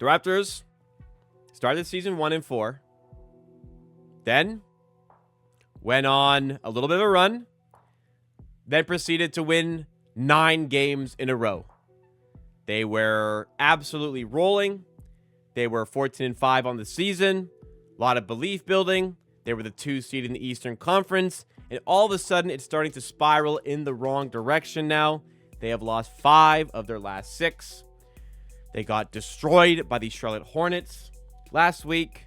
The Raptors started the season 1-4. Then went on a little bit of a run. Then proceeded to win 9 games in a row. They were absolutely rolling. They were 14-5 on the season. A lot of belief building. They were the 2 seed in the Eastern Conference. And all of a sudden, it's starting to spiral in the wrong direction now. They have lost 5 of their last 6. They got destroyed by the Charlotte Hornets last week.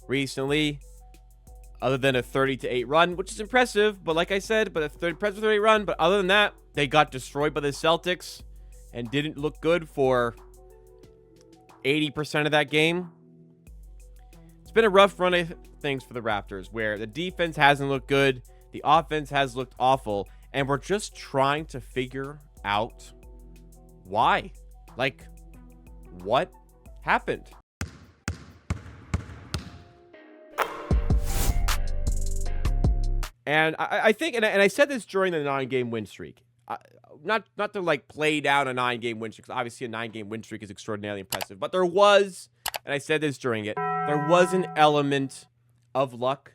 Recently, other than a 30-8 run, which is impressive, but like I said, but a impressive 30 run. But other than that, they got destroyed by the Celtics and didn't look good for 80% of that game. It's been a rough run of things for the Raptors, where the defense hasn't looked good, the offense has looked awful, and we're just trying to figure out why. Like, what happened? And I think, and I said this during the 9-game win streak, not to like play down a 9-game win streak, because obviously a 9-game win streak is extraordinarily impressive, but there was, and I said this during it, there was an element of luck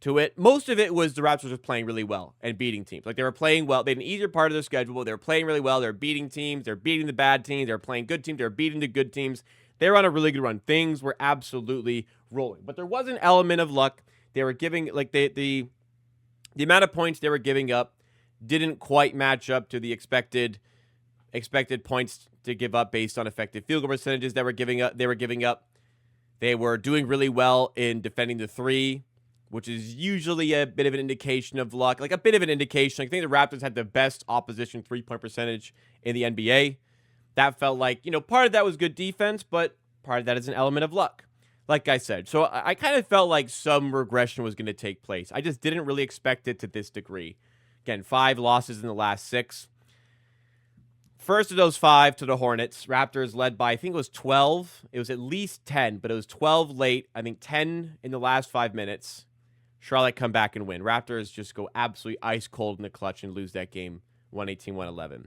to it. Most of it was the Raptors were playing really well and beating teams. Like, they were playing well. They had an easier part of their schedule. They were playing really well. They were beating teams. They were beating the bad teams. They were playing good teams. They were beating the good teams. They were on a really good run. Things were absolutely rolling. But there was an element of luck. They were giving, like, the amount of points they were giving up didn't quite match up to the expected points to give up based on effective field goal percentages that were giving up. They were doing really well in defending the 3, which is usually a bit of an indication of luck. Like, a bit of an indication. I think the Raptors had the best opposition 3-point percentage in the NBA. That felt like, part of that was good defense, but part of that is an element of luck, like I said. So I kind of felt like some regression was going to take place. I just didn't really expect it to this degree. Again, 5 losses in the last 6. First of those 5 to the Hornets. Raptors led by, I think it was 12. It was at least 10, but it was 12 late. I think 10 in the last 5 minutes. Charlotte come back and win. Raptors just go absolutely ice cold in the clutch and lose that game 118-111.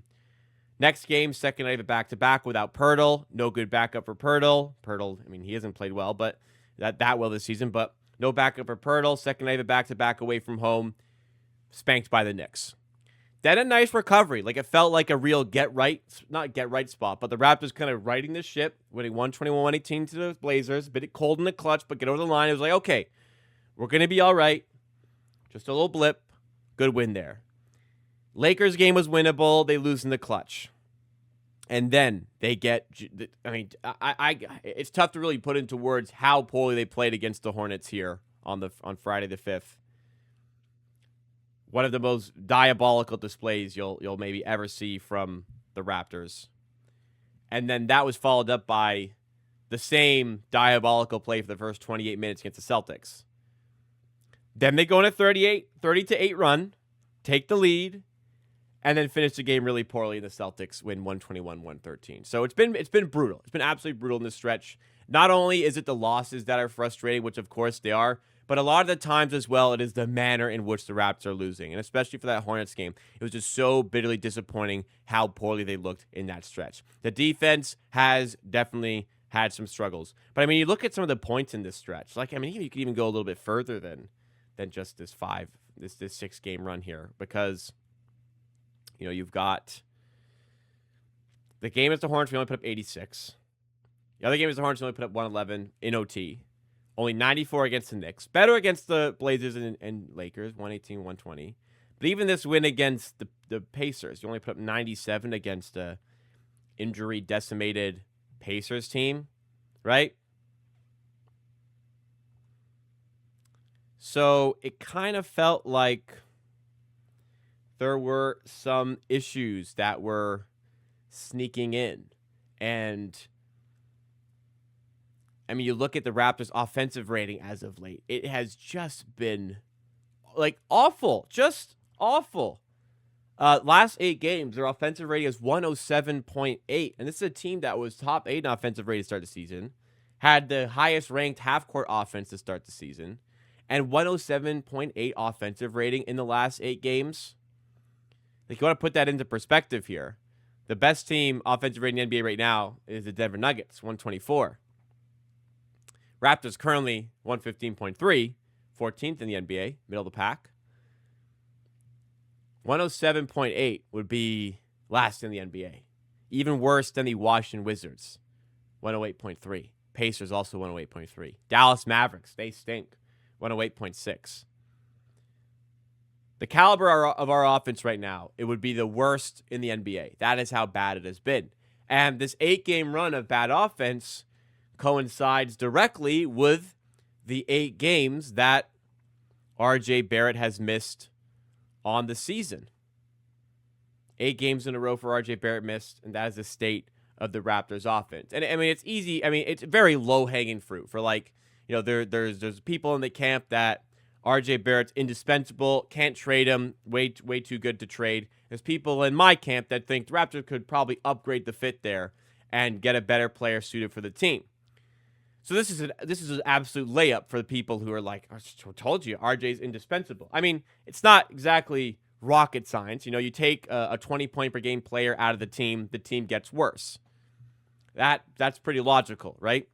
Next game, second night of a back-to-back without Pirtle. No good backup for Pirtle. Pirtle, I mean, he hasn't played well, but that well this season, but no backup for Pirtle. Second night of a back-to-back away from home. Spanked by the Knicks. Then a nice recovery. Like, it felt like a real not get right spot, but the Raptors kind of righting the ship, winning 121-118 to the Blazers. A bit cold in the clutch, but get over the line. It was like, okay, we're going to be all right. Just a little blip. Good win there. Lakers game was winnable. They lose in the clutch. And then they get, I mean, it's tough to really put into words how poorly they played against the Hornets here on Friday the 5th. One of the most diabolical displays you'll maybe ever see from the Raptors. And then that was followed up by the same diabolical play for the first 28 minutes against the Celtics. Then they go on a 30-8 run, take the lead, and then finish the game really poorly, and the Celtics win 121-113. So it's been brutal. It's been absolutely brutal in this stretch. Not only is it the losses that are frustrating, which of course they are, but a lot of the times as well, it is the manner in which the Raptors are losing. And especially for that Hornets game, it was just so bitterly disappointing how poorly they looked in that stretch. The defense has definitely had some struggles. But I mean, you look at some of the points in this stretch. Like, I mean, you could even go a little bit further than just this 6-game run here, because you've got the game against the Hornets, we only put up 86. The other game against the Hornets, we only put up 111 in OT. Only 94 against the Knicks. Better against the Blazers and Lakers, 118-120. But even this win against the Pacers, you only put up 97 against a injury-decimated Pacers team, right? So it kind of felt like there were some issues that were sneaking in. And I mean, you look at the Raptors' offensive rating as of late. It has just been, like, awful. Just awful. Last 8 games, their offensive rating is 107.8. And this is a team that was top 8 in offensive rating to start the season. Had the highest ranked half-court offense to start the season. And 107.8 offensive rating in the last 8 games. Like, you want to put that into perspective here. The best team offensive rating in the NBA right now is the Denver Nuggets, 124. Raptors currently 115.3, 14th in the NBA, middle of the pack. 107.8 would be last in the NBA. Even worse than the Washington Wizards, 108.3. Pacers also 108.3. Dallas Mavericks, they stink, 108.6. The caliber of our offense right now, it would be the worst in the NBA. That is how bad it has been. And this 8-game run of bad offense coincides directly with the 8 games that RJ Barrett has missed on the season. 8 games in a row for RJ Barrett missed, and that is the state of the Raptors offense. And I mean, it's easy. I mean, it's very low-hanging fruit for, like, you know, there's people in the camp that RJ Barrett's indispensable, can't trade him, way too good to trade. There's people in my camp that think the Raptors could probably upgrade the fit there and get a better player suited for the team. So this is an absolute layup for the people who are like, I told you, RJ's indispensable. I mean, it's not exactly rocket science. You know, you take a 20-point per game player out of the team gets worse. That's pretty logical, right?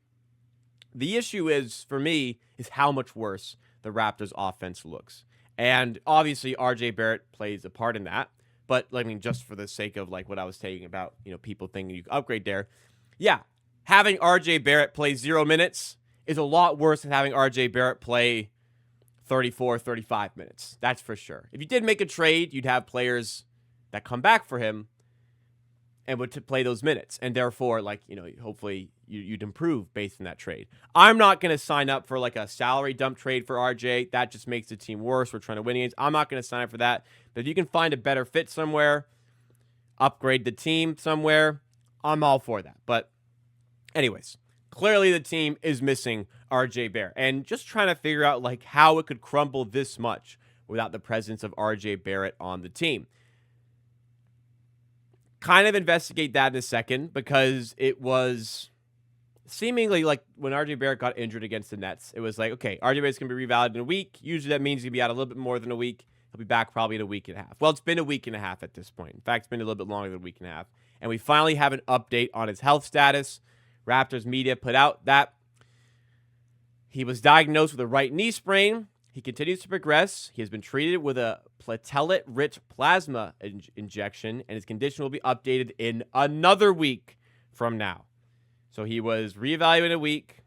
The issue is, for me, is how much worse the Raptors offense looks. And obviously RJ Barrett plays a part in that. But I mean, just for the sake of like what I was saying about, you know, people thinking you can upgrade there. Yeah, having RJ Barrett play 0 minutes is a lot worse than having RJ Barrett play 34, 35 minutes. That's for sure. If you did make a trade, you'd have players that come back for him and would play those minutes. And therefore, like, you know, hopefully you'd improve based on that trade. I'm not going to sign up for like a salary dump trade for RJ. That just makes the team worse. We're trying to win games. I'm not going to sign up for that. But if you can find a better fit somewhere, upgrade the team somewhere, I'm all for that. But anyways, clearly the team is missing RJ Barrett. And just trying to figure out like how it could crumble this much without the presence of RJ Barrett on the team. Kind of investigate that in a second, because it was seemingly like when RJ Barrett got injured against the Nets, it was like, okay, RJ Barrett's going to be reevaluated in a week. Usually that means he'll be out a little bit more than a week. He'll be back probably in a week and a half. Well, it's been a week and a half at this point. In fact, it's been a little bit longer than a week and a half. And we finally have an update on his health status. Raptors media put out that he was diagnosed with a right knee sprain. He continues to progress. He has been treated with a platelet-rich plasma injection, and his condition will be updated in another week from now. So he was reevaluated in a week,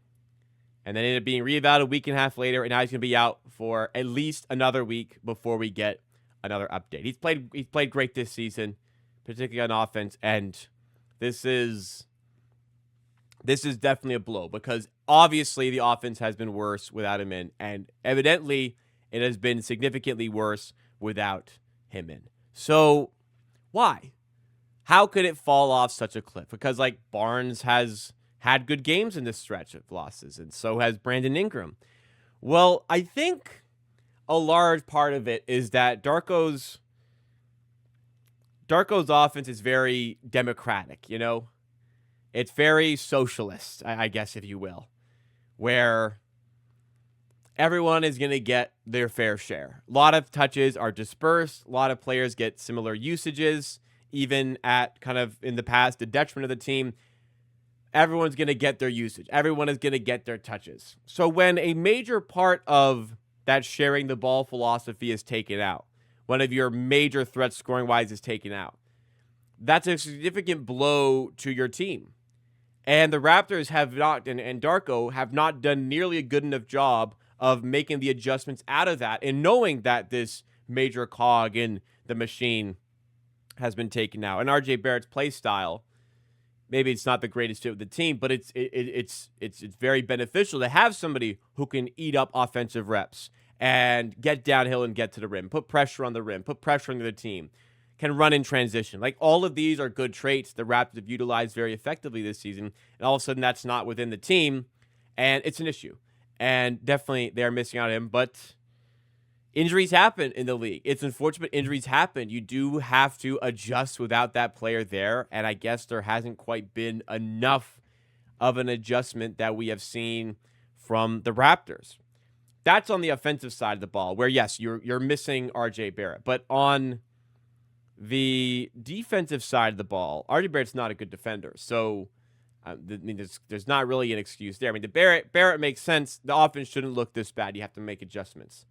and then ended up being reevaluated a week and a half later, and now he's going to be out for at least another week before we get another update. He's played great this season, particularly on offense, and this is definitely a blow, because obviously the offense has been worse without him in, and evidently it has been significantly worse without him in. So why? How could it fall off such a cliff? Because like Barnes has had good games in this stretch of losses, and so has Brandon Ingram. Well, I think a large part of it is that Darko's offense is very democratic, you know? It's very socialist, I guess, if you will, where everyone is going to get their fair share. A lot of touches are dispersed. A lot of players get similar usages, even at kind of in the past, the detriment of the team. Everyone's going to get their usage. Everyone is going to get their touches. So when a major part of that sharing the ball philosophy is taken out, one of your major threats scoring-wise is taken out, that's a significant blow to your team. And the Raptors have not, and Darko have not done nearly a good enough job of making the adjustments out of that, and knowing that this major cog in the machine has been taken out. And RJ Barrett's play style, maybe it's not the greatest fit with the team, but it's very beneficial to have somebody who can eat up offensive reps and get downhill and get to the rim, put pressure on the rim, put pressure on the team, can run in transition. Like, all of these are good traits the Raptors have utilized very effectively this season, and all of a sudden that's not within the team, and it's an issue. And definitely they're missing out on him, but injuries happen in the league. It's unfortunate, but injuries happen. You do have to adjust without that player there, and I guess there hasn't quite been enough of an adjustment that we have seen from the Raptors. That's on the offensive side of the ball, where, yes, you're missing RJ Barrett, but on The defensive side of the ball, RJ Barrett's not a good defender, so there's not really an excuse there. I mean, the Barrett makes sense. The offense shouldn't look this bad. You have to make adjustments,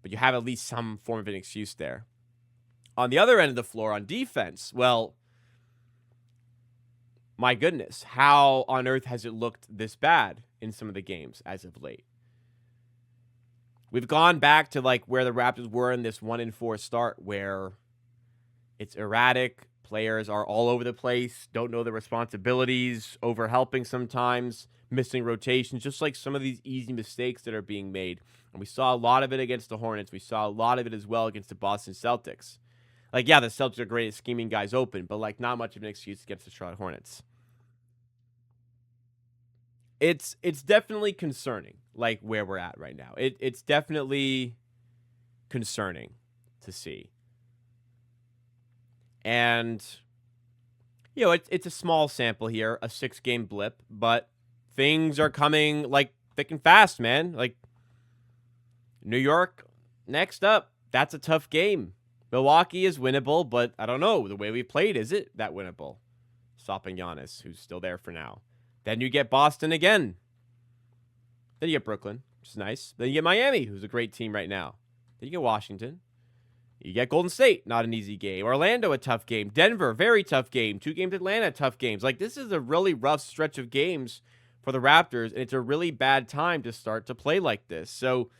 but you have at least some form of an excuse there. On the other end of the floor, on defense, well, my goodness, how on earth has it looked this bad in some of the games as of late? We've gone back to like where the Raptors were in this 1-4 start, where it's erratic. Players are all over the place, don't know their responsibilities, overhelping sometimes, missing rotations, just like some of these easy mistakes that are being made. And we saw a lot of it against the Hornets. We saw a lot of it as well against the Boston Celtics. Like, yeah, the Celtics are great at scheming guys open, but like not much of an excuse against the Charlotte Hornets. It's definitely concerning, like where we're at right now. It's definitely concerning to see. And, you know, it's a small sample here, a 6-game blip, but things are coming like thick and fast, man. Like New York next up, that's a tough game. Milwaukee is winnable, but I don't know. The way we played, is it that winnable? Stopping Giannis, who's still there for now. Then you get Boston again. Then you get Brooklyn, which is nice. Then you get Miami, who's a great team right now. Then you get Washington. You get Golden State, not an easy game. Orlando, a tough game. Denver, very tough game. 2 games Atlanta, tough games. Like, this is a really rough stretch of games for the Raptors, and it's a really bad time to start to play like this. So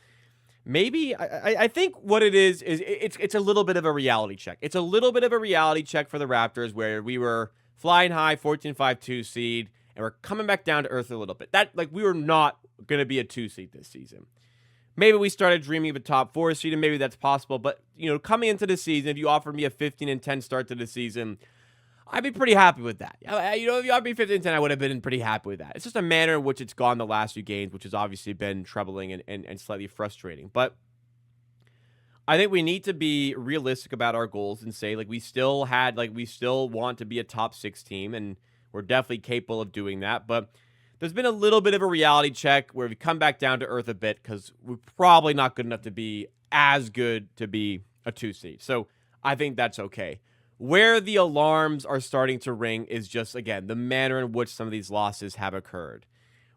maybe I think what it is it's a little bit of a reality check. It's a little bit of a reality check for the Raptors, where we were flying high, 14-5-2 seed, and we're coming back down to earth a little bit. That, like, we were not going to be a 2 seed this season. Maybe we started dreaming of a top 4 seed, and maybe that's possible. But, you know, coming into the season, if you offered me a 15-10 start to the season, I'd be pretty happy with that. You know, if you offered me 15-10, I would have been pretty happy with that. It's just a manner in which it's gone the last few games, which has obviously been troubling and slightly frustrating. But I think we need to be realistic about our goals and say, like, we still want to be a top 6 team, and we're definitely capable of doing that. But there's been a little bit of a reality check where we come back down to earth a bit, because we're probably not good enough to be as good to be a 2 seed. So I think that's okay. Where the alarms are starting to ring is just, again, the manner in which some of these losses have occurred,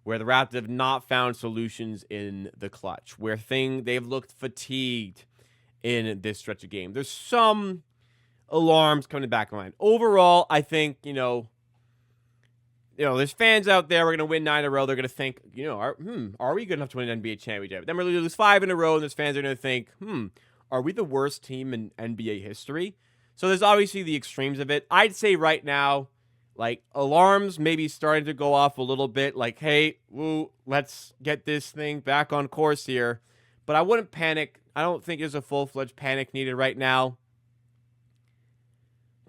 where the Raptors have not found solutions in the clutch, where they've looked fatigued in this stretch of game. There's some alarms coming back in line. Overall, I think, there's fans out there. We're going to win 9 in a row. They're going to think, are we good enough to win an NBA championship? Then we're going to lose 5 in a row, and those fans are going to think, are we the worst team in NBA history? So there's obviously the extremes of it. I'd say right now, like, alarms maybe starting to go off a little bit. Like, hey, let's get this thing back on course here. But I wouldn't panic. I don't think there's a full-fledged panic needed right now.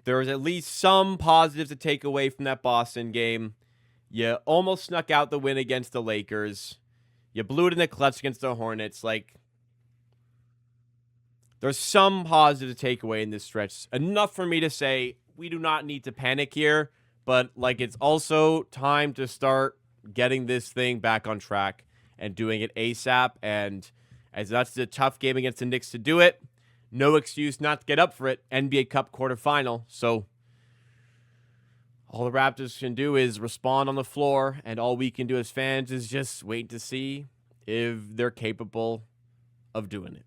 There's at least some positives to take away from that Boston game. You almost snuck out the win against the Lakers. You blew it in the clutch against the Hornets. Like, there's some positive to take away in this stretch. Enough for me to say we do not need to panic here, but, like, it's also time to start getting this thing back on track and doing it ASAP. And as that's a tough game against the Knicks to do it, no excuse not to get up for it. NBA Cup quarterfinal. So all the Raptors can do is respond on the floor, and all we can do as fans is just wait to see if they're capable of doing it.